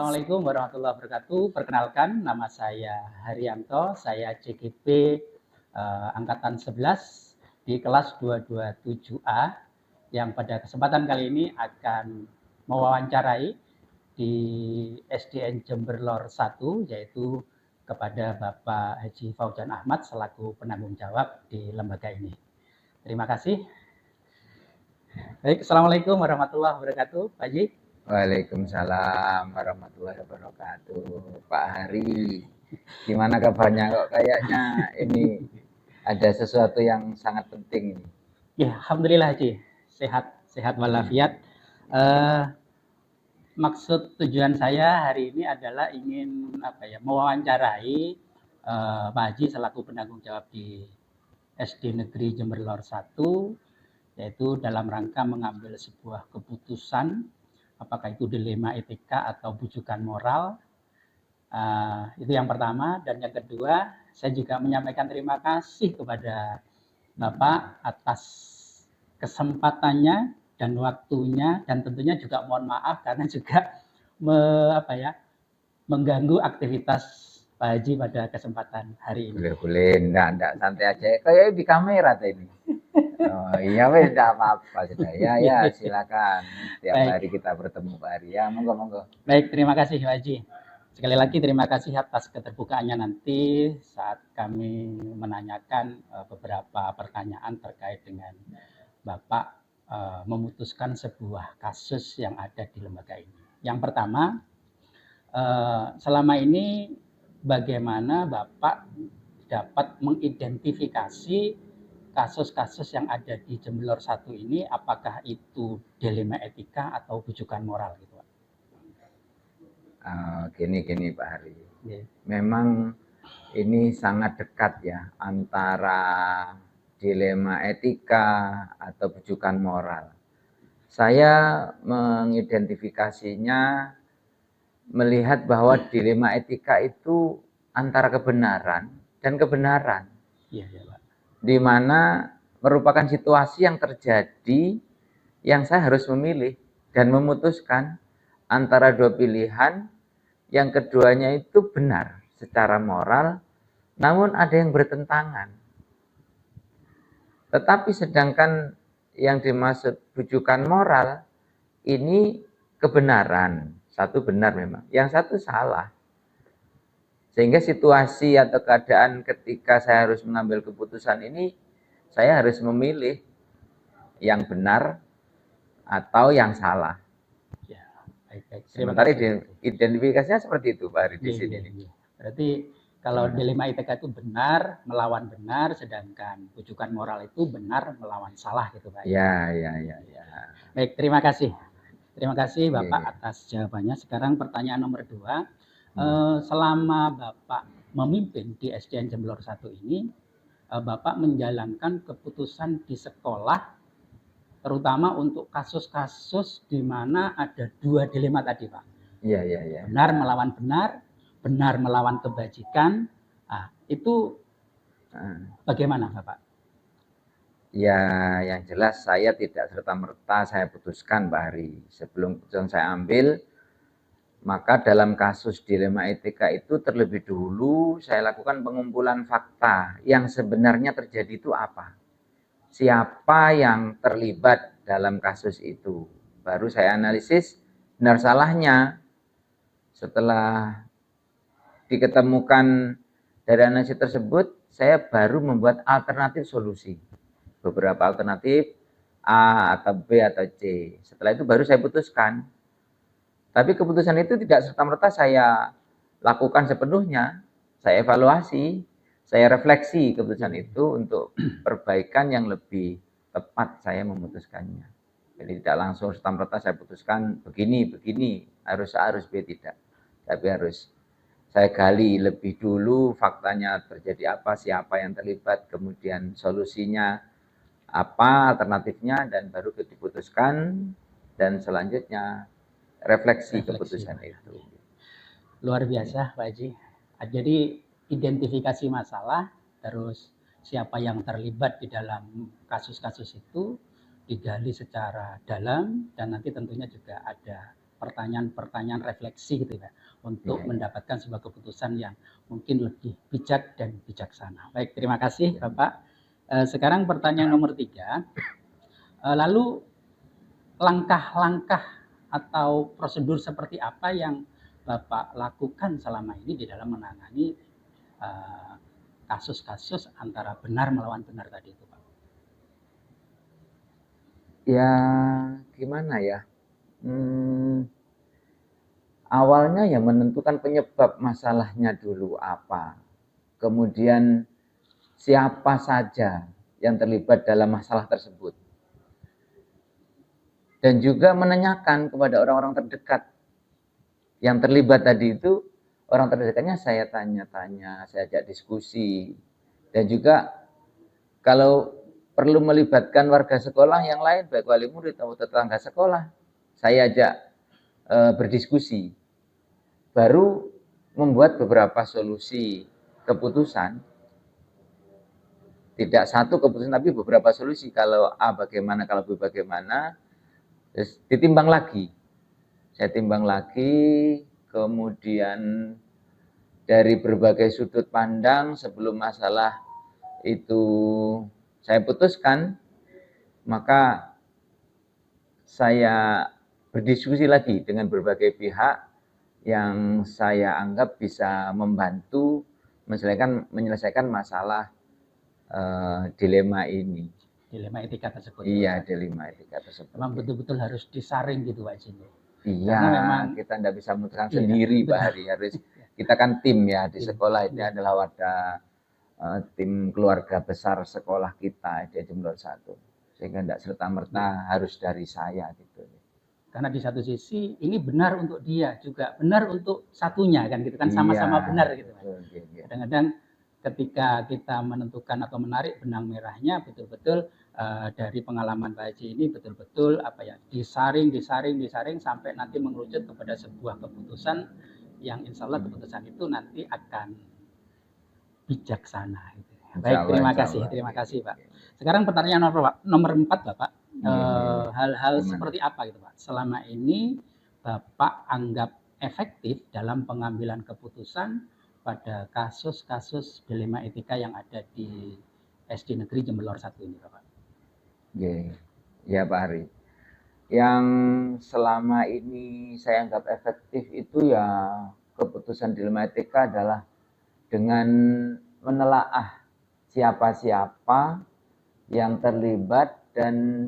Assalamualaikum warahmatullahi wabarakatuh. Perkenalkan, nama saya Haryanto, saya CGP Angkatan 11 di kelas 227A yang pada kesempatan kali ini akan mewawancarai di SDN Jember Lor 1, yaitu kepada Bapak Haji Fauzan Ahmad selaku penanggung jawab di lembaga ini. Terima kasih. Baik, Assalamualaikum warahmatullahi wabarakatuh, Pak Haji. Waalaikumsalam warahmatullahi wabarakatuh. Pak Hari, gimana kabarnya? Kok kayaknya ini ada sesuatu yang sangat penting ini. Ya, Alhamdulillah Haji, sehat walafiat. Maksud tujuan saya hari ini adalah ingin mewawancarai Pak Haji selaku penanggung jawab di SD Negeri Jember Lor 1, yaitu dalam rangka mengambil sebuah keputusan, apakah itu dilema etika atau bujukan moral. Itu yang pertama. Dan yang kedua, saya juga menyampaikan terima kasih kepada Bapak atas kesempatannya dan waktunya, dan tentunya juga mohon maaf karena juga mengganggu aktivitas Pak Haji pada kesempatan hari ini. Boleh, enggak, santai aja. Kayak di kamera ini. Oh iya, wes enggak apa-apa sudah. Ya, silakan. Setiap hari kita bertemu Pak Hari. Ya, monggo. Baik, terima kasih Pak Haji. Sekali lagi terima kasih atas keterbukaannya nanti saat kami menanyakan beberapa pertanyaan terkait dengan Bapak memutuskan sebuah kasus yang ada di lembaga ini. Yang pertama, selama ini bagaimana Bapak dapat mengidentifikasi kasus-kasus yang ada di Jember Lor 1 ini, apakah itu dilema etika atau bujukan moral gitu Pak? Gini Pak Hari. Memang ini sangat dekat ya antara dilema etika atau bujukan moral. Saya mengidentifikasinya melihat bahwa dilema etika itu antara kebenaran dan kebenaran. Iya, Pak. Di mana merupakan situasi yang terjadi yang saya harus memilih dan memutuskan antara dua pilihan, yang keduanya itu benar secara moral, namun ada yang bertentangan. Tetapi sedangkan yang dimaksud bujukan moral, ini kebenaran. Satu benar memang, yang satu salah. Sehingga situasi atau keadaan ketika saya harus mengambil keputusan ini, saya harus memilih yang benar atau yang salah. Ya, baik. Sementara identifikasinya seperti itu Pak Hari di sini. Berarti kalau dilema etika itu benar melawan benar, sedangkan bujukan moral itu benar melawan salah gitu Pak. Ya. Baik, terima kasih. Terima kasih Bapak atas jawabannya. Sekarang pertanyaan nomor 2. Selama Bapak memimpin di SDN Jember Lor 1 ini, Bapak menjalankan keputusan di sekolah, terutama untuk kasus-kasus di mana ada dua dilema tadi Pak. Iya. Benar melawan benar melawan kebajikan. Itu bagaimana Bapak? Ya, yang jelas saya tidak serta-merta saya putuskan Pak Hari. Sebelum keputusan saya ambil, maka dalam kasus dilema etika itu terlebih dulu saya lakukan pengumpulan fakta yang sebenarnya terjadi itu apa. Siapa yang terlibat dalam kasus itu. Baru saya analisis benar salahnya. Setelah diketemukan dari analisis tersebut, saya baru membuat alternatif solusi. Beberapa alternatif A atau B atau C. Setelah itu baru saya putuskan. Tapi keputusan itu tidak serta-merta saya lakukan sepenuhnya. Saya evaluasi, saya refleksi keputusan itu untuk perbaikan yang lebih tepat saya memutuskannya. Jadi tidak langsung serta-merta saya putuskan begini, harus A, harus B, tidak. Tapi harus saya gali lebih dulu faktanya terjadi apa, siapa yang terlibat, kemudian solusinya apa, alternatifnya, dan baru diputuskan, dan selanjutnya refleksi keputusan itu. Luar biasa Pak Haji. Jadi identifikasi masalah, terus siapa yang terlibat di dalam kasus-kasus itu digali secara dalam, dan nanti tentunya juga ada pertanyaan-pertanyaan refleksi gitu ya, untuk mendapatkan sebuah keputusan yang mungkin lebih bijak dan bijaksana. Baik, terima kasih Bapak. Sekarang pertanyaan nomor 3. Lalu langkah-langkah atau prosedur seperti apa yang Bapak lakukan selama ini di dalam menangani kasus-kasus antara benar melawan benar tadi itu, Pak? Ya, gimana ya? Awalnya ya menentukan penyebab masalahnya dulu apa. Kemudian siapa saja yang terlibat dalam masalah tersebut. Dan juga menanyakan kepada orang-orang terdekat yang terlibat tadi itu, orang terdekatnya saya tanya-tanya, saya ajak diskusi. Dan juga kalau perlu melibatkan warga sekolah yang lain, baik wali murid atau tetangga sekolah, saya ajak berdiskusi. Baru membuat beberapa solusi keputusan. Tidak satu keputusan, tapi beberapa solusi. Kalau A bagaimana, kalau B bagaimana, terus ditimbang lagi. Saya timbang lagi, kemudian dari berbagai sudut pandang sebelum masalah itu saya putuskan, maka saya berdiskusi lagi dengan berbagai pihak yang saya anggap bisa membantu menyelesaikan masalah dilema ini. Dilema etika tersebut. Iya, dilema etika tersebut. Memang betul-betul harus disaring gitu Pak Jin. Iya, karena memang kita tidak bisa memutuskan sendiri Pak Hari. Harus kita kan tim ya di sekolah, ini adalah wadah tim keluarga besar sekolah kita di Jember 1. Sehingga tidak serta-merta harus dari saya gitu. Karena di satu sisi ini benar untuk dia juga, benar untuk satunya kan gitu kan, sama-sama benar gitu. Kadang-kadang ketika kita menentukan atau menarik benang merahnya betul-betul dari pengalaman Pak Haji ini betul-betul disaring sampai nanti mengerucut kepada sebuah keputusan yang insya Allah keputusan itu nanti akan bijaksana. Gitu. Baik, terima kasih Pak. Sekarang pertanyaan nomor 4 Bapak, hal-hal seperti apa gitu Pak selama ini Bapak anggap efektif dalam pengambilan keputusan pada kasus-kasus dilema etika yang ada di SD Negeri Jember 1 ini, Bapak? Ya Pak Hari. Yang selama ini saya anggap efektif itu ya keputusan dilema etika adalah dengan menelaah siapa-siapa yang terlibat dan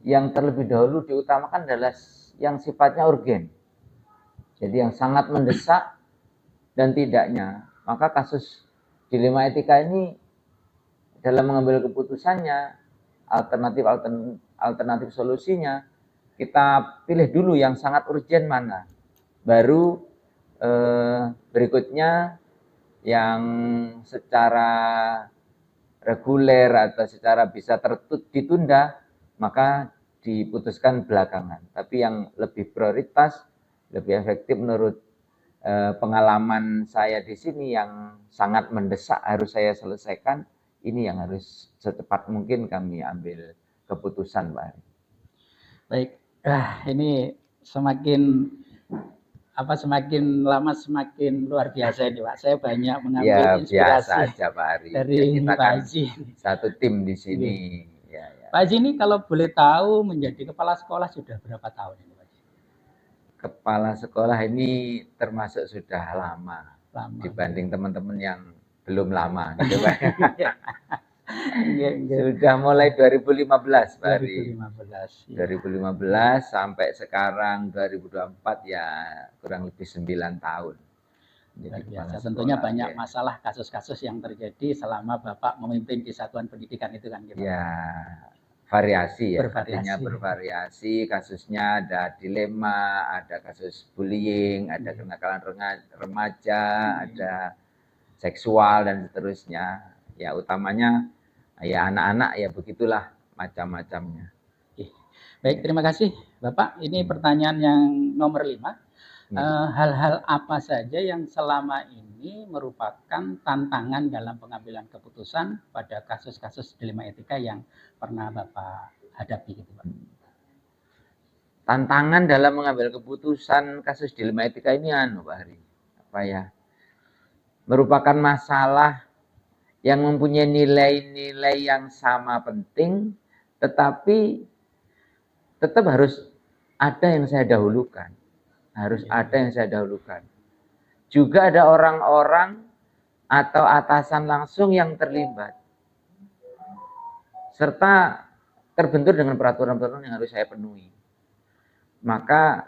yang terlebih dahulu diutamakan adalah yang sifatnya urgen. Jadi yang sangat mendesak dan tidaknya, maka kasus dilema etika ini dalam mengambil keputusannya, alternatif solusinya, kita pilih dulu yang sangat urgent mana. Baru berikutnya yang secara reguler atau secara bisa ditunda, maka diputuskan belakangan. Tapi yang lebih prioritas, lebih efektif menurut pengalaman saya di sini yang sangat mendesak harus saya selesaikan, ini yang harus secepat mungkin kami ambil keputusan, Pak. Baik, ini semakin lama semakin luar biasa ini Pak. Saya banyak mengambil inspirasi aja, Pak Hari. Dari kita Pak Haji. Satu tim di sini. Ya. Pak Haji ini kalau boleh tahu menjadi kepala sekolah sudah berapa tahun ini? Kepala sekolah ini termasuk sudah lama. Dibanding teman-teman yang belum lama gitu Pak. Sudah mulai 2015 Pak. 2015 sampai sekarang 2024 ya kurang lebih 9 tahun. Luar biasa. Tentunya banyak masalah kasus-kasus yang terjadi selama Bapak memimpin di satuan pendidikan itu kan gitu. Ya, variasi ya, artinya bervariasi, kasusnya ada dilema, ada kasus bullying, ada kenakalan remaja, ada seksual dan seterusnya. Ya utamanya ya anak-anak ya begitulah macam-macamnya. Baik, terima kasih Bapak. Ini pertanyaan yang nomor 5. Hal-hal apa saja yang selama ini merupakan tantangan dalam pengambilan keputusan pada kasus-kasus dilema etika yang pernah Bapak hadapi gitu Pak? tantangan dalam mengambil keputusan kasus dilema etika ini Pak Hari, apa ya, merupakan masalah yang mempunyai nilai-nilai yang sama penting, tetapi tetap harus ada yang saya dahulukan. Harus ada yang saya dahulukan. Juga ada orang-orang atau atasan langsung yang terlibat. Serta terbentur dengan peraturan-peraturan yang harus saya penuhi. Maka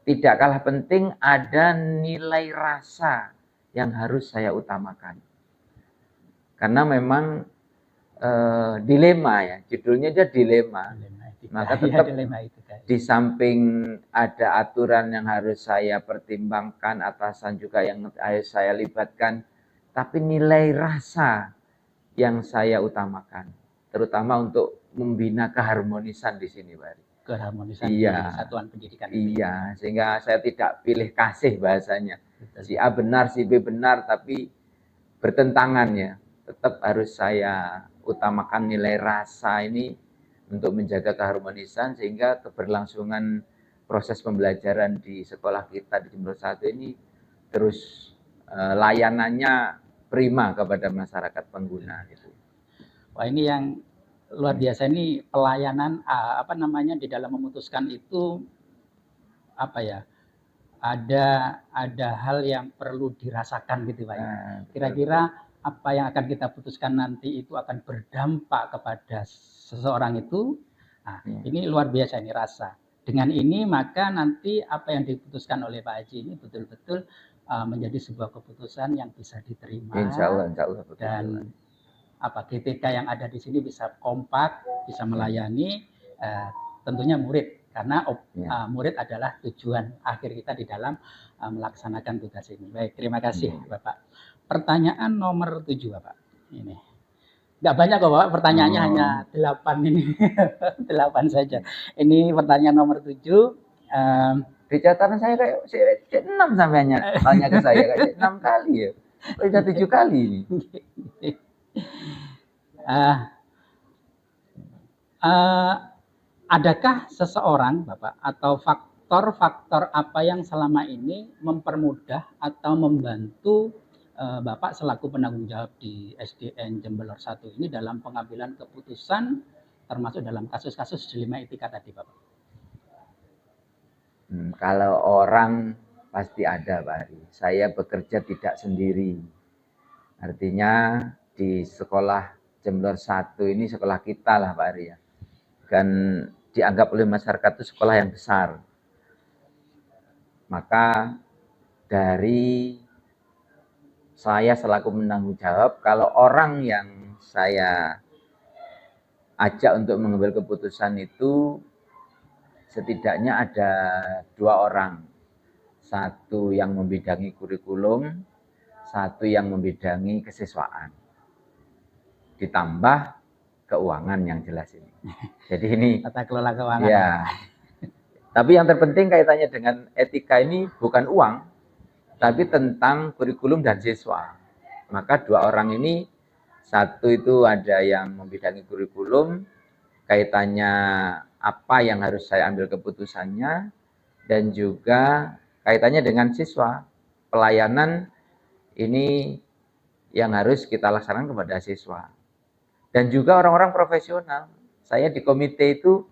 tidak kalah penting ada nilai rasa yang harus saya utamakan. Karena memang dilema ya, judulnya dia dilema. Maka tetap di samping ada aturan yang harus saya pertimbangkan, atasan juga yang harus saya libatkan, tapi nilai rasa yang saya utamakan, terutama untuk membina keharmonisan di sini, Pak. Keharmonisan di satuan pendidikan. Iya, sehingga saya tidak pilih kasih bahasanya. Si A benar, si B benar, tapi bertentangan ya. Tetap harus saya utamakan nilai rasa ini untuk menjaga keharmonisan sehingga keberlangsungan proses pembelajaran di sekolah kita di Jember 1 ini terus layanannya prima kepada masyarakat pengguna gitu. Wah, ini yang luar biasa, ini pelayanan di dalam memutuskan itu ada hal yang perlu dirasakan gitu Pak. Kira-kira apa yang akan kita putuskan nanti itu akan berdampak kepada seseorang itu. Nah, ini luar biasa ini rasa. Dengan ini maka nanti apa yang diputuskan oleh Pak Haji ini betul-betul menjadi sebuah keputusan yang bisa diterima. Insya Allah betul. Dan GTK yang ada di sini bisa kompak, bisa melayani tentunya murid. Karena murid adalah tujuan akhir kita di dalam melaksanakan tugas ini. Baik, terima kasih Bapak. Pertanyaan nomor 7 Bapak. Ini nggak banyak kok Bapak, pertanyaannya hanya 8 ini. 8 saja. Ini pertanyaan nomor 7. Di catatan saya kayak 6 sampainya tanya ke saya kayak 6 kali ya. Udah 7 kali ini. Adakah seseorang Bapak atau faktor-faktor apa yang selama ini mempermudah atau membantu Bapak selaku penanggung jawab di SDN Jember 1 ini dalam pengambilan keputusan termasuk dalam kasus-kasus dilema etika tadi Bapak? Kalau orang pasti ada Pak Ari. Saya bekerja tidak sendiri. Artinya di sekolah Jember 1 ini sekolah kita lah Pak Ari ya. Dan dianggap oleh masyarakat itu sekolah yang besar. Maka dari saya selaku penanggung jawab, kalau orang yang saya ajak untuk mengambil keputusan itu setidaknya ada 2 orang. Satu yang membidangi kurikulum, satu yang membidangi kesiswaan. Ditambah keuangan yang jelas ini. Jadi ini tata kelola keuangan. Ya. Tapi yang terpenting kaitannya dengan etika ini bukan uang, tapi tentang kurikulum dan siswa. Maka 2 orang ini, satu itu ada yang membidangi kurikulum, kaitannya apa yang harus saya ambil keputusannya, dan juga kaitannya dengan siswa. Pelayanan ini yang harus kita laksanakan kepada siswa. Dan juga orang-orang profesional. Saya di komite itu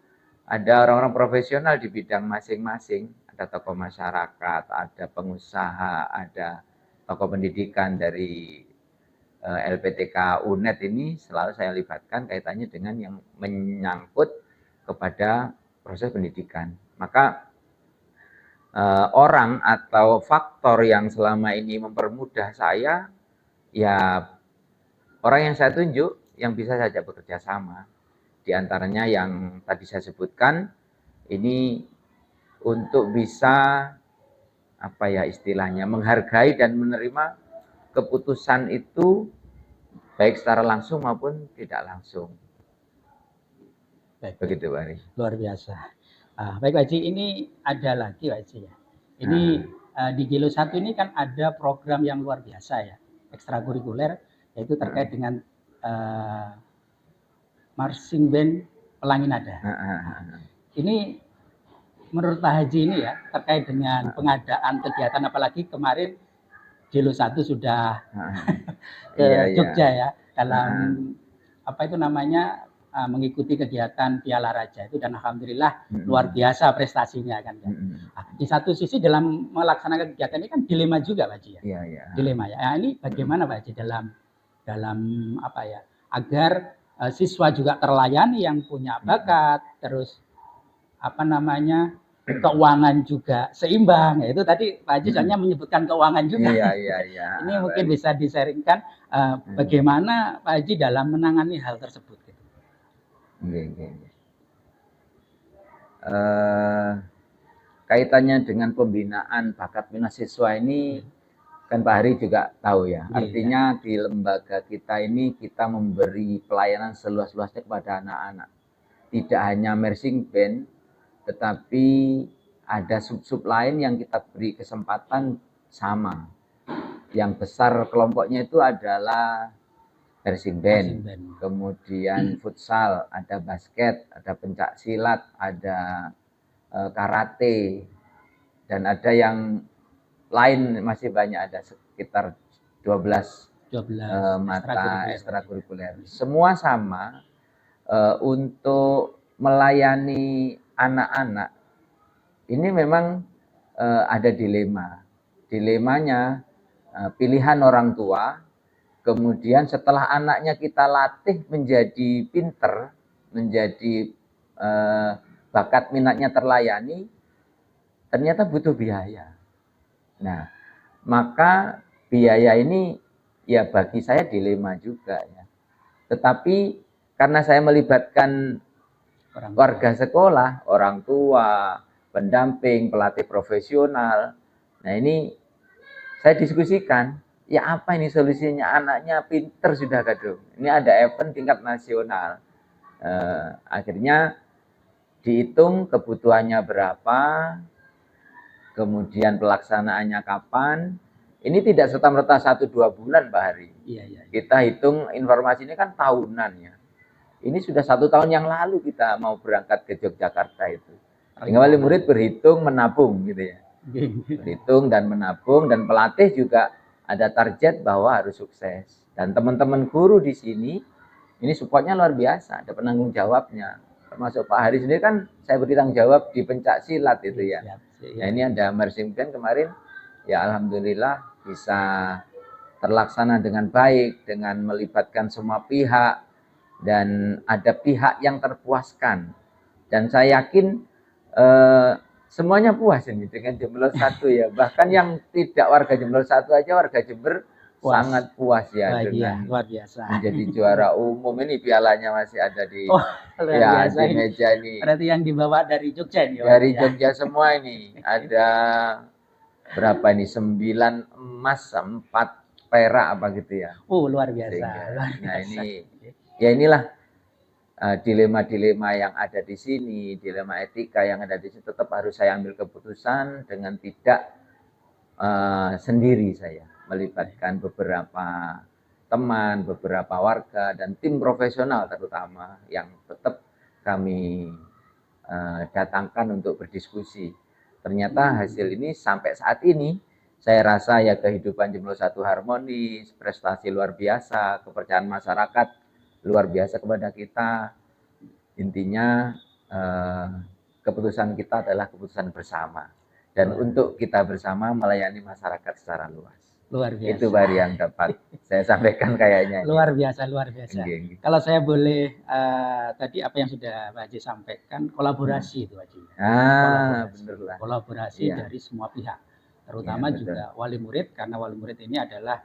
ada orang-orang profesional di bidang masing-masing. Ada tokoh masyarakat, ada pengusaha, ada tokoh pendidikan dari LPTK UNED ini selalu saya libatkan kaitannya dengan yang menyangkut kepada proses pendidikan. Maka orang atau faktor yang selama ini mempermudah saya, ya orang yang saya tunjuk yang bisa saja bekerja sama. Di antaranya yang tadi saya sebutkan, ini untuk bisa istilahnya menghargai dan menerima keputusan itu baik secara langsung maupun tidak langsung. Baik. Begitu Pak Ari. Luar biasa. Baik Pak Haji, ini ada lagi Pak Haji ya. Ini di Gilo 1 ini kan ada program yang luar biasa ya, ekstrakurikuler, yaitu terkait dengan marching band Pelangi Nada. Ini menurut Pak Haji ini ya, terkait dengan pengadaan kegiatan, apalagi kemarin Jilo 1 sudah ke Jogja ya, dalam apa itu namanya, mengikuti kegiatan Piala Raja itu, dan alhamdulillah luar biasa prestasinya kan ya. Di satu sisi dalam melaksanakan kegiatan ini kan dilema juga Pak Haji ya. Dilema ya. Nah, ini bagaimana Pak Haji dalam apa ya, agar siswa juga terlayani yang punya bakat, terus apa namanya, keuangan juga seimbang. Ya, itu tadi Pak Haji soalnya menyebutkan keuangan juga. Ini mungkin bisa disaringkan bagaimana Pak Haji dalam menangani hal tersebut. Gitu. Kaitannya dengan pembinaan bakat minat siswa ini kan Pak Hari juga tahu ya. Artinya di lembaga kita ini kita memberi pelayanan seluas-luasnya kepada anak-anak. Tidak hanya marching band, tetapi ada sub-sub lain yang kita beri kesempatan sama. Yang besar kelompoknya itu adalah marching band, kemudian futsal, ada basket, ada pencak silat, ada karate, dan ada yang lain masih banyak, ada sekitar 12 mata ekstrakurikuler. Semua sama untuk melayani anak-anak. Ini memang ada dilema. Dilemanya pilihan orang tua, kemudian setelah anaknya kita latih menjadi pinter, menjadi bakat minatnya terlayani, ternyata butuh biaya. Nah, maka biaya ini ya bagi saya dilema juga ya. Tetapi karena saya melibatkan warga sekolah, orang tua, pendamping, pelatih profesional, nah ini saya diskusikan, ya apa ini solusinya, anaknya pinter sudah kadung. Ini ada event tingkat nasional. Akhirnya dihitung kebutuhannya berapa, kemudian pelaksanaannya kapan. Ini tidak serta-merta 1-2 bulan Pak Hari. Kita hitung informasi ini kan tahunan ya. Ini sudah 1 tahun yang lalu kita mau berangkat ke Yogyakarta itu. Sehingga wali murid berhitung menabung gitu ya. Berhitung dan menabung, dan pelatih juga ada target bahwa harus sukses. Dan teman-teman guru di sini ini supportnya luar biasa, ada penanggung jawabnya. Termasuk Pak Hari sendiri kan saya beri tanggung jawab di pencak silat itu ya. Nah ini ada marching band kemarin, ya alhamdulillah bisa terlaksana dengan baik, dengan melibatkan semua pihak, dan ada pihak yang terpuaskan. Dan saya yakin semuanya puas ini dengan Jember 1 ya. Bahkan yang tidak warga Jember 1 aja, warga Jember sangat puas ya dengan luar biasa. Menjadi juara umum. Ini pialanya masih ada di di meja ini. Berarti yang dibawa dari Jogja nih. Dari Jogja semua ini. Ada berapa ini? 9 emas, 4 perak apa gitu ya. Luar biasa. Nah ini ya inilah dilema-dilema yang ada di sini, dilema etika yang ada di sini. Tetap harus saya ambil keputusan dengan tidak sendiri saya. Melibatkan beberapa teman, beberapa warga, dan tim profesional terutama yang tetap kami datangkan untuk berdiskusi. Ternyata hasil ini sampai saat ini saya rasa ya kehidupan Jember 1 harmonis, prestasi luar biasa, kepercayaan masyarakat luar biasa kepada kita. Intinya keputusan kita adalah keputusan bersama, dan untuk kita bersama melayani masyarakat secara luas. Luar biasa. Itu baru yang dapat saya sampaikan kayaknya. Luar biasa, luar biasa. Kalau saya boleh tadi apa yang sudah Pak Haji sampaikan, kolaborasi itu Haji. Benerlah. Kolaborasi dari semua pihak, terutama juga wali murid, karena wali murid ini adalah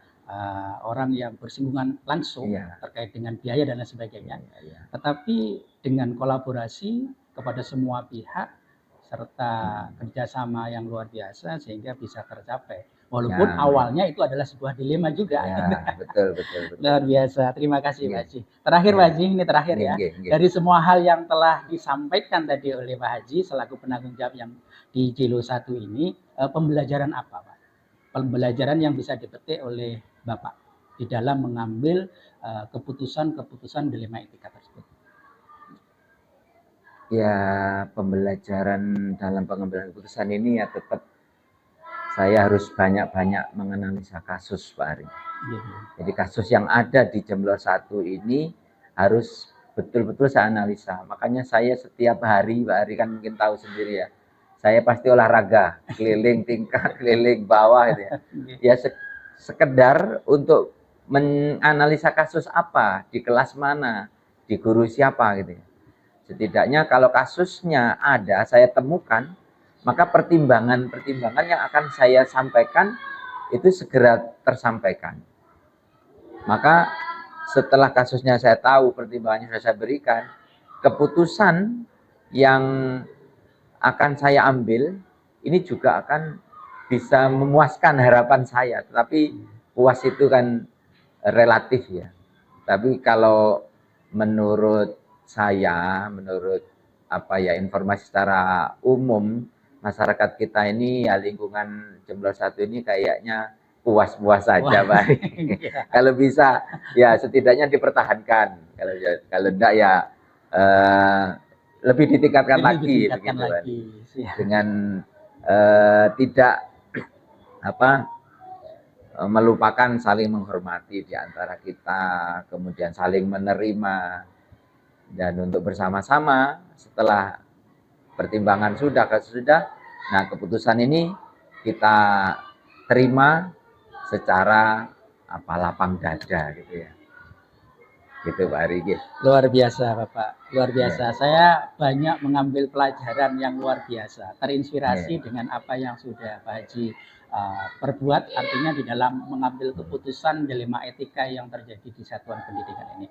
orang yang bersinggungan langsung terkait dengan biaya dan lain sebagainya. Tetapi dengan kolaborasi kepada semua pihak serta kerjasama yang luar biasa sehingga bisa tercapai. Walaupun awalnya itu adalah sebuah dilema juga. Betul. Luar biasa. Terima kasih Pak Haji. Terakhir Pak Haji, ini terakhir ya. Dari semua hal yang telah disampaikan tadi oleh Pak Haji selaku penanggung jawab yang di Jilo 1 ini, pembelajaran apa Pak? Pembelajaran yang bisa dipetik oleh Bapak di dalam mengambil keputusan-keputusan dilema etika tersebut. Ya, pembelajaran dalam pengambilan keputusan ini ya tetap saya harus banyak-banyak menganalisa kasus, Pak Ari. Gitu. Jadi kasus yang ada di Jemblor 1 ini harus betul-betul saya analisa. Makanya saya setiap hari, Pak Ari kan mungkin tahu sendiri ya, saya pasti olahraga, keliling tingkat, keliling bawah gitu ya. Ya sekedar untuk menganalisa kasus apa, di kelas mana, di guru siapa gitu ya. Setidaknya kalau kasusnya ada, saya temukan, maka pertimbangan-pertimbangan yang akan saya sampaikan itu segera tersampaikan. Maka setelah kasusnya saya tahu, pertimbangannya sudah saya berikan, keputusan yang akan saya ambil ini juga akan bisa memuaskan harapan saya. Tetapi puas itu kan relatif ya. Tapi kalau menurut saya, menurut apa ya informasi secara umum, masyarakat kita ini ya lingkungan Jemblor 1 ini kayaknya puas-puas saja, Pak. Kalau bisa ya setidaknya dipertahankan. Kalau enggak ya eh, lebih ditingkatkan lagi begitu, lagi. Dengan tidak apa melupakan saling menghormati di antara kita, kemudian saling menerima, dan untuk bersama-sama setelah pertimbangan sudah, nah keputusan ini kita terima secara apa lapang dada gitu ya. Gitu Pak Ari. Luar biasa Bapak, luar biasa. Saya banyak mengambil pelajaran yang luar biasa, terinspirasi dengan apa yang sudah Pak Haji perbuat, artinya di dalam mengambil keputusan dilema etika yang terjadi di satuan pendidikan ini.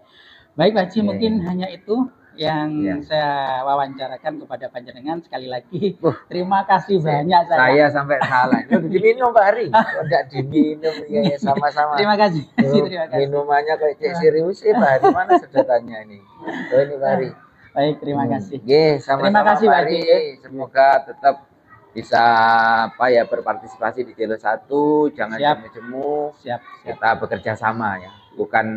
Baik Pak Haji, mungkin hanya itu yang saya wawancarakan kepada panjenengan. Sekali lagi terima kasih banyak. Saya sampai salah. Udah diminum Pak Ari. Udah diminum ya sama-sama. Terima kasih. Terima kasih. Minumannya kayak cek serius sih Pak Ari. Mana sedotannya ini? Oh ini Pak Ari. Baik, terima kasih. Sama-sama terima kasih Pak Ari. Semoga tetap bisa apa ya berpartisipasi di Jemblor 1, jangan jemu-jemu. Siap. Kita bekerja sama ya. Bukan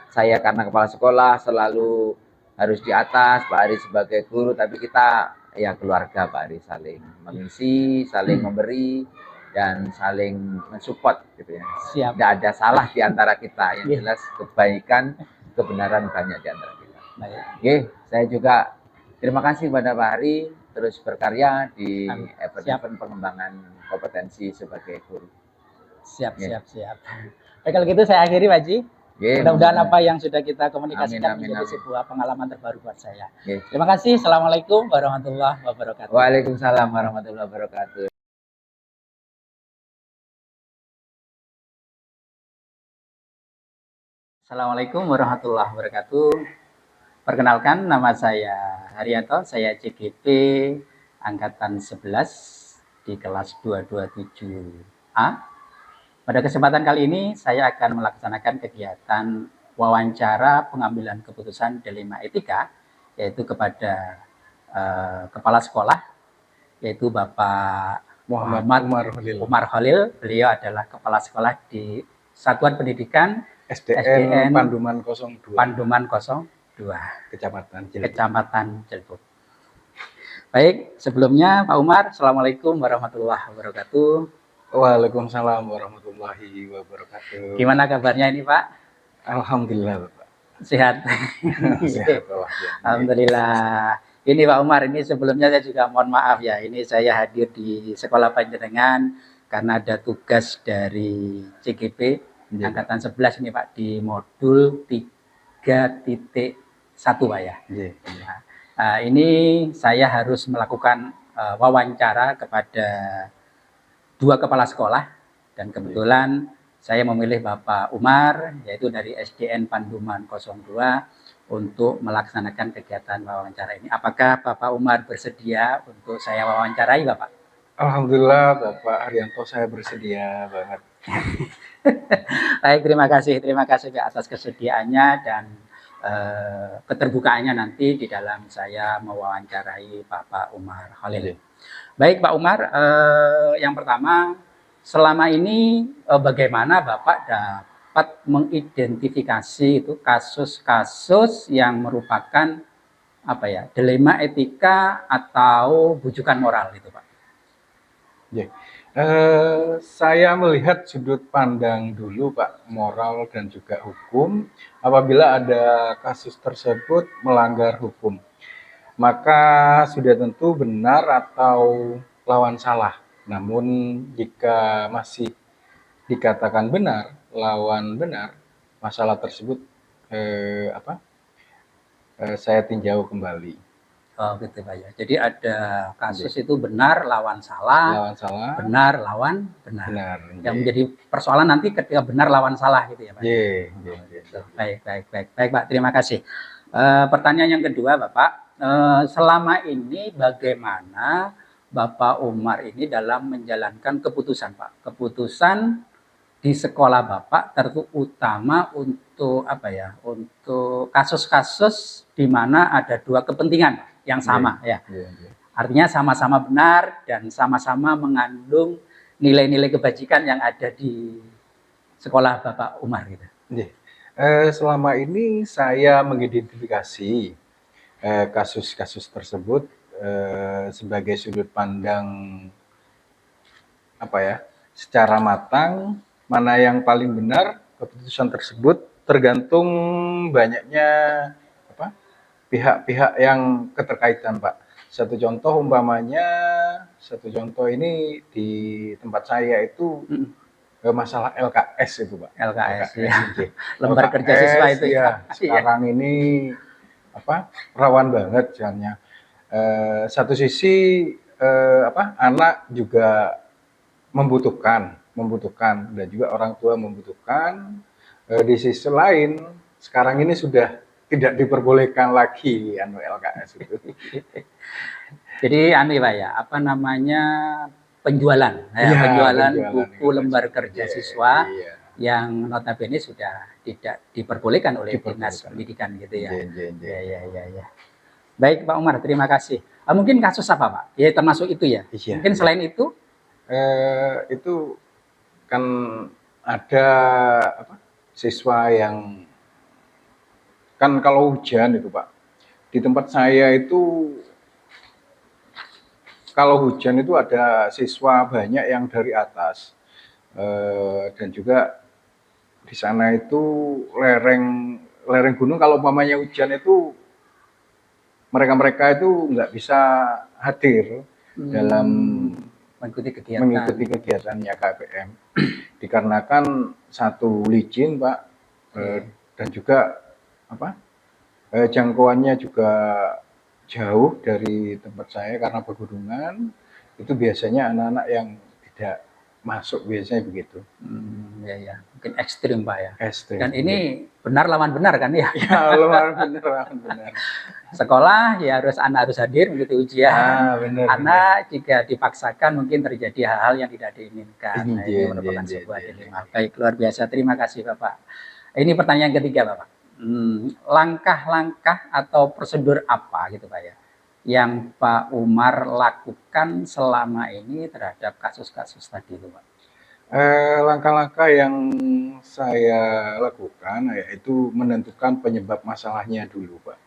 saya karena kepala sekolah selalu harus di atas, Pak Ari sebagai guru, tapi kita ya keluarga Pak Ari, saling mengisi, saling memberi, dan saling mensupport gitu ya. Siap. Tidak ada salah di antara kita, yang jelas kebaikan, kebenaran banyak di antara kita. Baik. Oke, saya juga terima kasih kepada Pak Ari, terus berkarya di event pengembangan kompetensi sebagai guru. Siap. Baik, kalau gitu saya akhiri Pak Haji. Mudah-mudahan apa yang sudah kita komunikasikan menjadi sebuah pengalaman terbaru buat saya. Terima kasih. Assalamualaikum warahmatullahi wabarakatuh. Waalaikumsalam warahmatullahi wabarakatuh. Assalamualaikum warahmatullahi wabarakatuh. Perkenalkan, nama saya Haryanto, saya CGP Angkatan 11 di kelas 227A. Pada kesempatan kali ini saya akan melaksanakan kegiatan wawancara pengambilan keputusan dilema etika, yaitu kepada kepala sekolah, yaitu Bapak Muhammad Umar Khalil. Beliau adalah kepala sekolah di Satuan Pendidikan SDN Panduman 02. Panduman 02. Kecamatan Cilebut. Baik, sebelumnya Pak Umar, Assalamualaikum warahmatullahi wabarakatuh. Waalaikumsalam warahmatullahi wabarakatuh. Gimana kabarnya ini Pak? Alhamdulillah Bapak. Sehat. Sehat Pak. Alhamdulillah. Ini Pak Umar, ini sebelumnya saya juga mohon maaf ya. Ini saya hadir di sekolah panjenengan karena ada tugas dari CGP Angkatan 11 ini Pak di modul 3.1 Pak ya. Nah, ini saya harus melakukan wawancara kepada dua kepala sekolah, dan kebetulan saya memilih Bapak Umar, yaitu dari SDN Panduman 02 untuk melaksanakan kegiatan wawancara ini. Apakah Bapak Umar bersedia untuk saya wawancarai Bapak? Alhamdulillah Bapak Haryanto, saya bersedia banget. Baik, terima kasih atas kesediaannya dan keterbukaannya nanti di dalam saya mewawancarai Bapak Umar Khalil. Baik Pak Umar, yang pertama, selama ini bagaimana Bapak dapat mengidentifikasi itu kasus-kasus yang merupakan apa ya, dilema etika atau bujukan moral itu Pak? Ya. Saya melihat sudut pandang dulu Pak, moral dan juga hukum. Apabila ada kasus tersebut melanggar hukum, maka sudah tentu benar atau lawan salah. Namun jika masih dikatakan benar, lawan benar, masalah tersebut saya tinjau kembali. Oh gitu Pak ya. Jadi ada kasus Nggih. itu benar lawan salah, Lawan salah, benar lawan benar. benar. Yang menjadi persoalan nanti ketika benar lawan salah gitu ya Pak. Nggih, Oh, nggih, gitu. nggih. Baik Pak, terima kasih. Pertanyaan yang kedua Bapak, selama ini bagaimana Bapak Umar ini dalam menjalankan keputusan Pak? Keputusan di sekolah Bapak terutama untuk apa ya? Untuk kasus-kasus di mana ada dua kepentingan yang sama ya. Artinya sama-sama benar dan sama-sama mengandung nilai-nilai kebajikan yang ada di sekolah Bapak Umar gitu. Selama ini saya mengidentifikasi kasus-kasus tersebut sebagai sudut pandang apa ya, secara matang, mana yang paling benar keputusan tersebut tergantung banyaknya pihak-pihak yang keterkaitan Pak. Satu contoh ini di tempat saya itu masalah LKS itu Pak. LKS ya. Lembar kerja siswa itu ya. Sekarang ini rawan banget jalannya. Satu sisi anak juga membutuhkan dan juga orang tua membutuhkan. Di sisi lain sekarang ini sudah tidak diperbolehkan lagi LKS itu. Jadi Pak ya, penjualan buku lembar kerja siswa yang notabene sudah tidak diperbolehkan oleh Dinas Pendidikan gitu ya. Ya. Baik Pak Umar, terima kasih. Mungkin kasus apa Pak? Ya termasuk itu ya. Mungkin selain itu? Itu kan ada siswa yang kan kalau hujan itu Pak, di tempat saya itu kalau hujan itu ada siswa banyak yang dari atas dan juga di sana itu lereng gunung. Kalau umpamanya hujan itu mereka itu nggak bisa hadir dalam mengikuti kegiatannya KPM dikarenakan satu licin Pak dan juga jangkauannya juga jauh dari tempat saya karena pegunungan. Itu biasanya anak-anak yang tidak masuk biasanya begitu. Ya. Mungkin ekstrim Pak ya. Ekstrim. Dan ini benar lawan benar kan ya? Ya, lawan benar. Sekolah ya anak harus hadir mengikuti ujian. Benar. Anak jika dipaksakan mungkin terjadi hal-hal yang tidak diinginkan. Ini merupakan sebuah dilema. Baik, luar biasa. Terima kasih Bapak. Ini pertanyaan ketiga Bapak. Langkah-langkah atau prosedur apa gitu Pak ya yang Pak Umar lakukan selama ini terhadap kasus-kasus tadi itu Pak? Langkah-langkah yang saya lakukan yaitu menentukan penyebab masalahnya dulu Pak.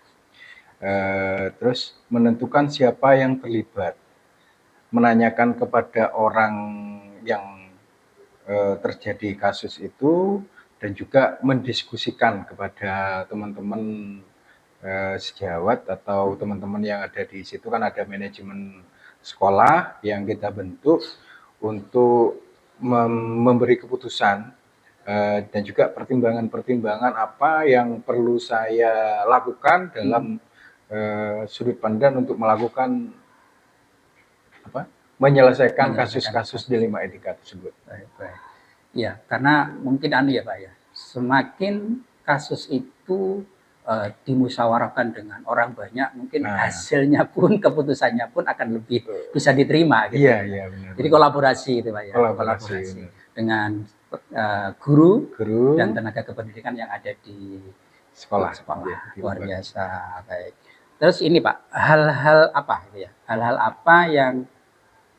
Terus menentukan siapa yang terlibat, menanyakan kepada orang yang terjadi kasus itu, dan juga mendiskusikan kepada teman-teman sejawat atau teman-teman yang ada di situ. Kan ada manajemen sekolah yang kita bentuk untuk memberi keputusan dan juga pertimbangan-pertimbangan apa yang perlu saya lakukan dalam sudut pandang untuk melakukan menyelesaikan kasus-kasus dilema etika tersebut. Baik. Ya, karena mungkin ya Pak ya, semakin kasus itu dimusyawarahkan dengan orang banyak, mungkin hasilnya pun, keputusannya pun akan lebih bisa diterima gitu. Iya, benar. Jadi kolaborasi gitu Pak ya. Kolaborasi dengan guru dan tenaga kependidikan yang ada di sekolah. Luar biasa. Baik. Terus ini Pak, hal-hal apa gitu ya? Hal-hal apa yang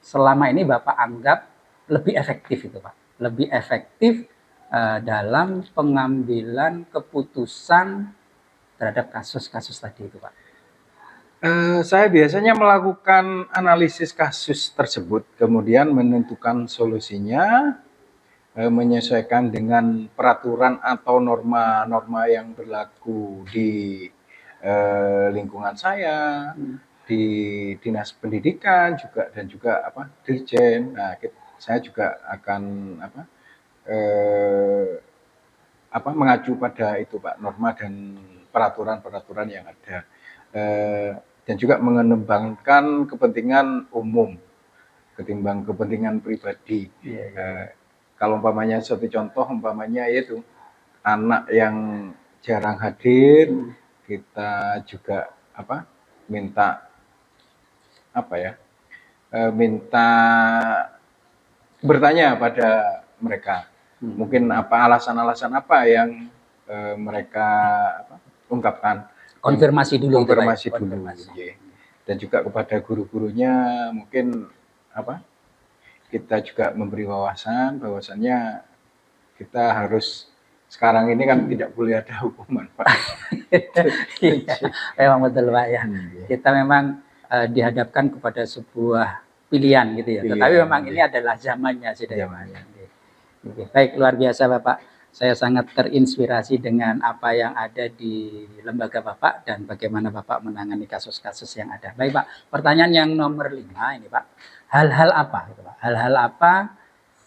selama ini Bapak anggap lebih efektif itu Pak? Lebih efektif dalam pengambilan keputusan terhadap kasus-kasus tadi itu Pak? Saya biasanya melakukan analisis kasus tersebut, kemudian menentukan solusinya, menyesuaikan dengan peraturan atau norma-norma yang berlaku di lingkungan saya, di dinas pendidikan juga dan juga dirjen. Nah, saya juga akan eh, mengacu pada itu Pak, norma dan peraturan-peraturan yang ada. Eh, dan juga mengembangkan kepentingan umum ketimbang kepentingan pribadi. Kalau umpamanya suatu contoh umpamanya yaitu anak yang jarang hadir, kita juga minta minta bertanya pada mereka. Mungkin alasan-alasan apa yang mereka ungkapkan. Konfirmasi dulu. Konfirmasi dulu. Ya. Dan juga kepada guru-gurunya mungkin kita juga memberi wawasan bahwasannya kita harus sekarang ini kan tidak boleh ada hukuman Pak. Iya, memang betul Pak ya. Kita memang dihadapkan kepada sebuah pilihan gitu ya. Tetapi memang ini adalah zamannya sudah ya Pak. Baik, luar biasa Bapak. Saya sangat terinspirasi dengan apa yang ada di lembaga Bapak dan bagaimana Bapak menangani kasus-kasus yang ada. Baik Pak, pertanyaan yang nomor 5 ini Pak. Hal-hal apa? Hal-hal apa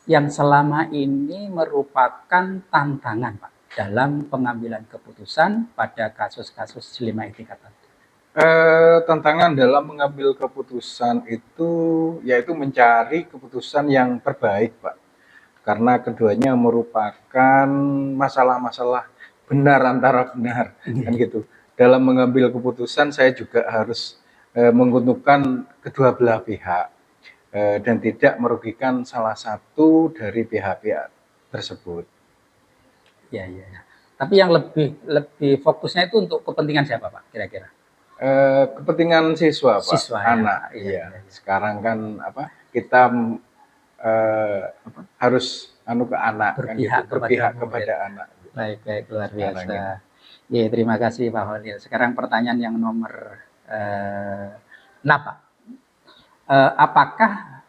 yang selama ini merupakan tantangan Pak dalam pengambilan keputusan pada kasus-kasus dilema etika tadi? Tantangan dalam mengambil keputusan itu yaitu mencari keputusan yang terbaik Pak. Karena keduanya merupakan masalah-masalah benar antara benar kan gitu. Dalam mengambil keputusan saya juga harus menguntungkan kedua belah pihak dan tidak merugikan salah satu dari pihak-pihak tersebut. Ya. Tapi yang lebih fokusnya itu untuk kepentingan siapa Pak kira-kira? Kepentingan siswa Pak, anak. Iya. Sekarang kan kita harus ke anak, berpihak, kan, gitu. kepada anak. Baik, luar biasa. Ya, terima kasih Pak Holil. Sekarang pertanyaan yang nomor 6 Pak. Apakah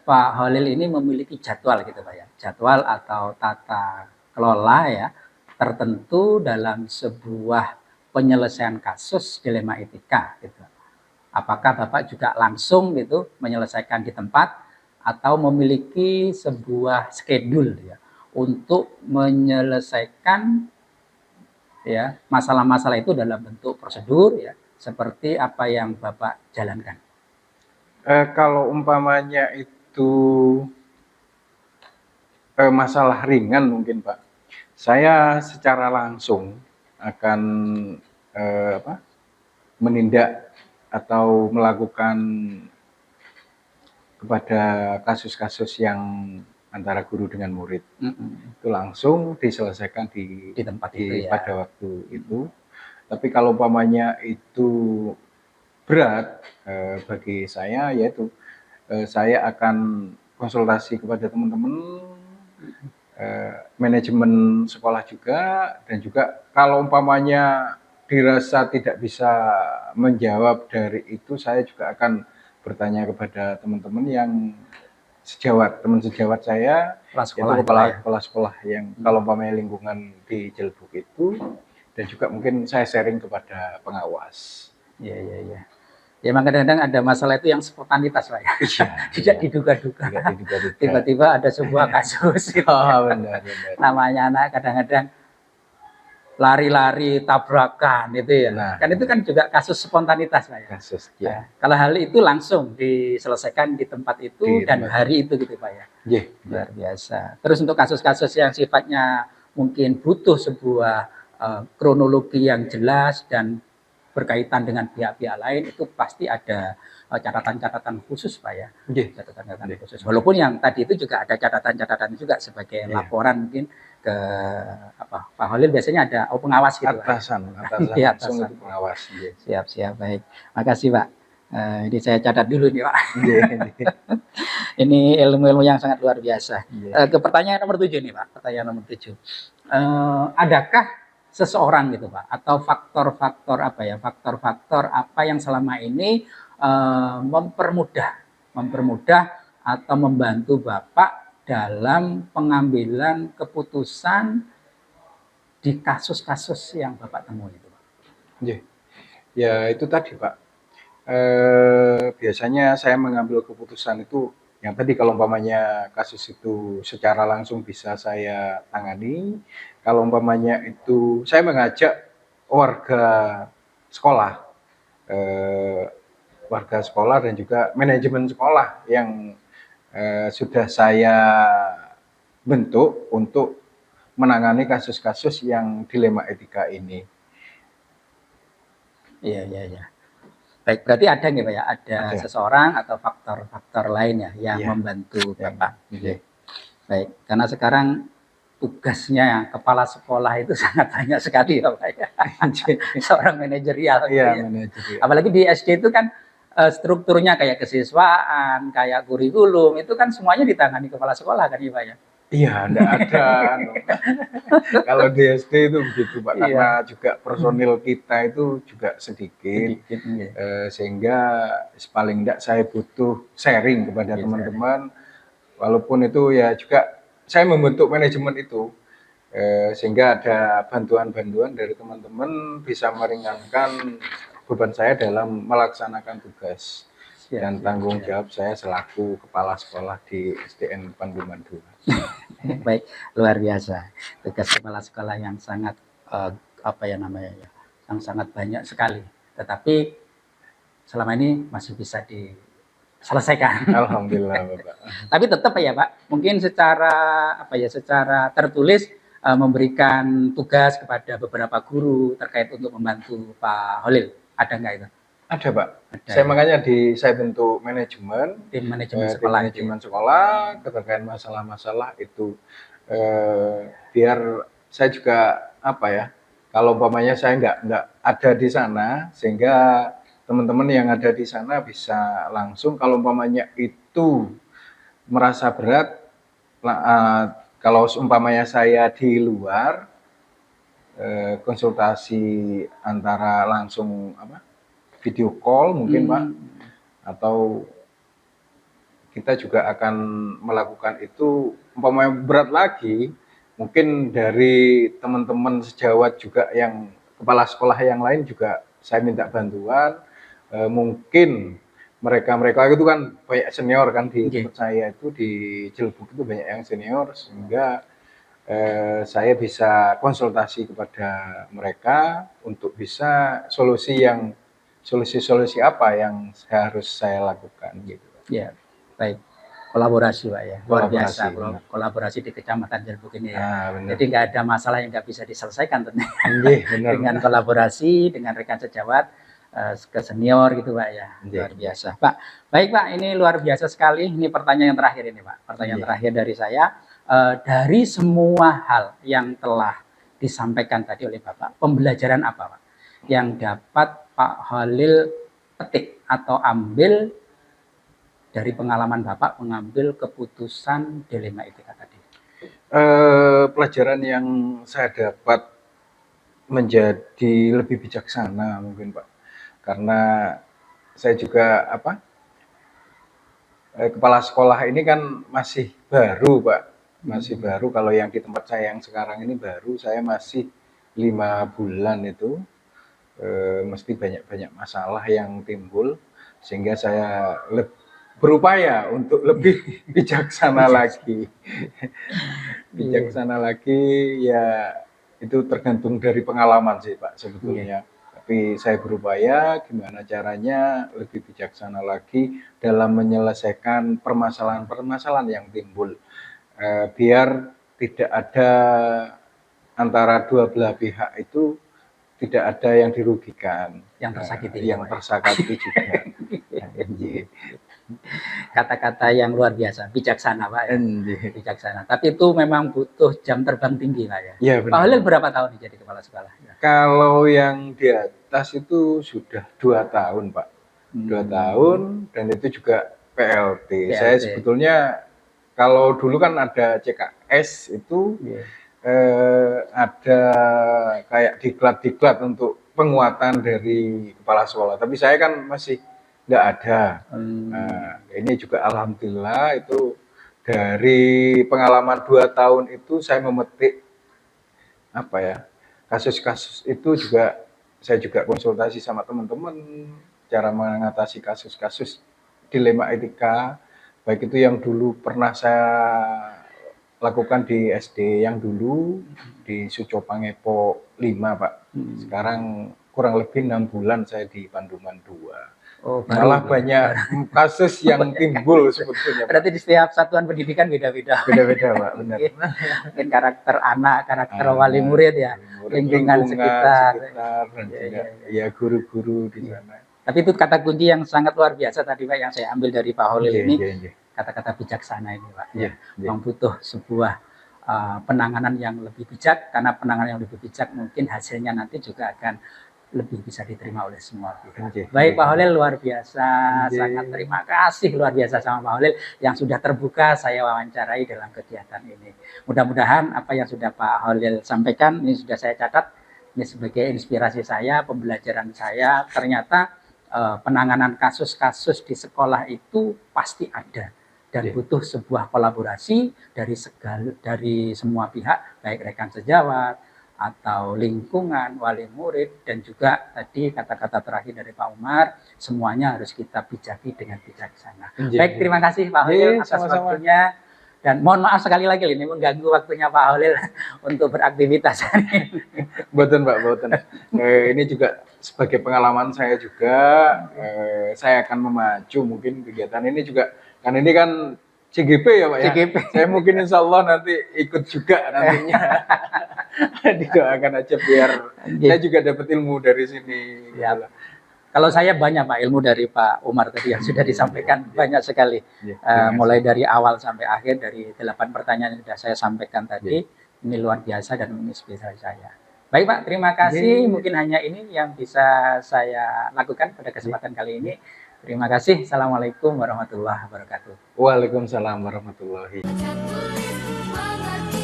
Pak Holil ini memiliki jadwal gitu Pak ya? Jadwal atau tata kelola ya tertentu dalam sebuah penyelesaian kasus dilema etika gitu. Apakah Bapak juga langsung gitu menyelesaikan di tempat atau memiliki sebuah schedule ya untuk menyelesaikan ya masalah-masalah itu dalam bentuk prosedur ya seperti apa yang Bapak jalankan? Kalau umpamanya itu masalah ringan mungkin Pak, saya secara langsung akan menindak atau melakukan kepada kasus-kasus yang antara guru dengan murid itu langsung diselesaikan di tempat itu ya. Pada waktu itu. Tapi kalau umpamanya itu berat bagi saya, yaitu saya akan konsultasi kepada teman-teman manajemen sekolah juga, dan juga kalau umpamanya dirasa tidak bisa menjawab dari itu, saya juga akan bertanya kepada teman-teman yang teman sejawat saya, kepala sekolah yang kalau umpamanya lingkungan di Jelbuk itu, dan juga mungkin saya sharing kepada pengawas. Iya. Ya memang kadang-kadang ada masalah itu yang spontanitas Pak ya. Tidak diduga-duga. Tiba-tiba ada sebuah kasus gitu. Benar. Namanya anak kadang-kadang lari-lari tabrakan itu ya. Kan itu kan juga kasus spontanitas Pak ya. Kasus ya. Kalau hal itu langsung diselesaikan di tempat itu dan hari itu gitu Pak ya. Luar biasa. Terus untuk kasus-kasus yang sifatnya mungkin butuh sebuah kronologi yang jelas dan berkaitan dengan pihak-pihak lain, itu pasti ada catatan-catatan khusus Pak ya. Catatan-catatan khusus. Walaupun yang tadi itu juga ada catatan-catatan juga sebagai laporan mungkin ke Pak Holil biasanya ada pengawas gitu atasan langsung itu pengawas. Siap baik. Makasih Pak. Ini saya catat dulu nih Pak. Ini ilmu-ilmu yang sangat luar biasa. Ke pertanyaan nomor 7 nih Pak. Pertanyaan nomor 7. Adakah seseorang gitu Pak, atau faktor-faktor apa ya, faktor-faktor apa yang selama ini mempermudah atau membantu Bapak dalam pengambilan keputusan di kasus-kasus yang Bapak temui itu Pak? Iya. Ya itu tadi Pak. Biasanya saya mengambil keputusan itu yang tadi kalau umpamanya kasus itu secara langsung bisa saya tangani, kalau umpamanya itu saya mengajak warga sekolah, eh, warga sekolah dan juga manajemen sekolah yang sudah saya bentuk untuk menangani kasus-kasus yang dilema etika ini. Iya, iya, iya. Baik, berarti ada nggak Pak ya, ada seseorang atau faktor-faktor lain ya yang membantu Bapak. Iya. Baik, karena sekarang tugasnya kepala sekolah itu sangat banyak sekali ya Pak ya. Seorang manajerial. Iya, manajerial. Apalagi di SD itu kan strukturnya kayak kesiswaan, kayak kurikulum, itu kan semuanya ditangani kepala sekolah kan ya Pak ya. Iya, enggak ada. Kalau di SD itu begitu Pak, karena juga personil kita itu juga sedikit sehingga paling enggak saya butuh sharing kepada teman-teman, walaupun itu ya juga saya membentuk manajemen itu, sehingga ada bantuan-bantuan dari teman-teman bisa meringankan beban saya dalam melaksanakan tugas dan tanggung jawab saya selaku kepala sekolah di SDN Panduman 2. Baik, luar biasa. Tugas kepala sekolah yang sangat apa ya namanya ya, yang sangat banyak sekali. Tetapi selama ini masih bisa diselesaikan. Alhamdulillah Bapak. Tapi tetap ya Pak, mungkin secara apa ya, secara tertulis memberikan tugas kepada beberapa guru terkait untuk membantu Pak Holil. Ada nggak itu? Ada Pak. Ada. Saya makanya saya bentuk manajemen, tim manajemen sekolah, terkait masalah-masalah itu biar saya juga apa ya, kalau umpamanya saya nggak ada di sana, sehingga teman-teman yang ada di sana bisa langsung, kalau umpamanya itu merasa berat, kalau umpamanya saya di luar, konsultasi antara langsung video call mungkin Pak, atau kita juga akan melakukan itu umpamanya berat lagi, mungkin dari teman-teman sejawat juga yang kepala sekolah yang lain juga saya minta bantuan, mungkin mereka itu kan banyak senior kan di tempat saya itu di Jelbuk itu banyak yang senior, sehingga saya bisa konsultasi kepada mereka untuk bisa solusi apa yang harus saya lakukan gitu. Ya, baik. Kolaborasi Pak ya, luar biasa. Kolaborasi di Kecamatan Jelbuk ini ya. Jadi nggak ada masalah yang nggak bisa diselesaikan tentunya. Dengan kolaborasi dengan rekan sejawat ke senior gitu Pak ya. Luar biasa Pak. Baik Pak, ini luar biasa sekali. Ini pertanyaan yang terakhir ini Pak. Pertanyaan terakhir dari saya. Dari semua hal yang telah disampaikan tadi oleh Bapak, pembelajaran apa Pak yang dapat Pak Holil petik atau ambil dari pengalaman Bapak mengambil keputusan dilema etika tadi? Pelajaran yang saya dapat menjadi lebih bijaksana mungkin Pak, karena saya juga kepala sekolah ini kan masih baru Pak, masih baru. Kalau yang di tempat saya yang sekarang ini baru, saya masih 5 bulan itu, mesti banyak masalah yang timbul, sehingga saya berupaya untuk lebih bijaksana lagi. Bijaksana lagi ya itu tergantung dari pengalaman sih Pak sebetulnya. Tapi saya berupaya gimana caranya lebih bijaksana lagi dalam menyelesaikan permasalahan-permasalahan yang timbul. Biar tidak ada antara dua belah pihak itu tidak ada yang dirugikan, yang tersakiti, juga. Kata-kata yang luar biasa, bijaksana Pak ya. Bijaksana. Tapi itu memang butuh jam terbang tinggi Pak ya. Ya, Pak Holil berapa tahun jadi kepala sekolah? Kalau yang di atas itu sudah 2 tahun Pak, 2 tahun, dan itu juga PLT. Saya sebetulnya kalau dulu kan ada CKS itu, ada kayak diklat-diklat untuk penguatan dari kepala sekolah. Tapi saya kan masih nggak ada. Nah, ini juga alhamdulillah itu dari pengalaman 2 tahun itu saya memetik apa ya, kasus-kasus itu juga saya juga konsultasi sama teman-teman cara mengatasi kasus-kasus dilema etika, baik itu yang dulu pernah saya lakukan di SD yang dulu di Suco Pangepo 5, Pak. Sekarang kurang lebih 6 bulan saya di Panduman 2. Oh, Malah banyak kasus yang timbul sebetulnya, Pak. Berarti di setiap satuan pendidikan beda-beda. Beda-beda, Pak, benar. Mungkin karakter anak, karakter wali murid ya, lingkungan sekitar. Dan juga ya guru-guru di sana. Tapi itu kata kunci yang sangat luar biasa tadi Pak yang saya ambil dari Pak Holil ini, Iya. kata-kata bijaksana ini Pak. Iya. Memang butuh sebuah penanganan yang lebih bijak, karena penanganan yang lebih bijak mungkin hasilnya nanti juga akan lebih bisa diterima oleh semua pihak. Baik Pak Holil, luar biasa, sangat terima kasih luar biasa sama Pak Holil yang sudah terbuka saya wawancarai dalam kegiatan ini. Mudah-mudahan apa yang sudah Pak Holil sampaikan ini sudah saya catat, ini sebagai inspirasi saya, pembelajaran saya. Ternyata penanganan kasus-kasus di sekolah itu pasti ada dan butuh sebuah kolaborasi dari semua pihak, baik rekan sejawat atau lingkungan, wali murid, dan juga tadi kata-kata terakhir dari Pak Umar, semuanya harus kita bijaki dengan bijaksana. Baik, terima kasih Pak Holil atas waktunya. Dan mohon maaf sekali lagi ini mengganggu waktunya Pak Holil untuk beraktivitas hari ini. Betul Pak, betul. Ini juga sebagai pengalaman saya juga, saya akan memacu mungkin kegiatan ini juga, kan ini kan CGP ya Pak ya. CGP. Saya mungkin insya Allah nanti ikut juga nantinya. Didoakan aja biar saya juga dapat ilmu dari sini. Ya. Kalau saya banyak Pak ilmu dari Pak Umar tadi yang sudah disampaikan, banyak sekali. Mulai dari awal sampai akhir, dari 8 pertanyaan yang sudah saya sampaikan tadi, ini luar biasa dan menginspirasi saya. Baik Pak, terima kasih. Mungkin hanya ini yang bisa saya lakukan pada kesempatan kali ini. Terima kasih. Assalamualaikum warahmatullahi wabarakatuh. Waalaikumsalam warahmatullahi wabarakatuh.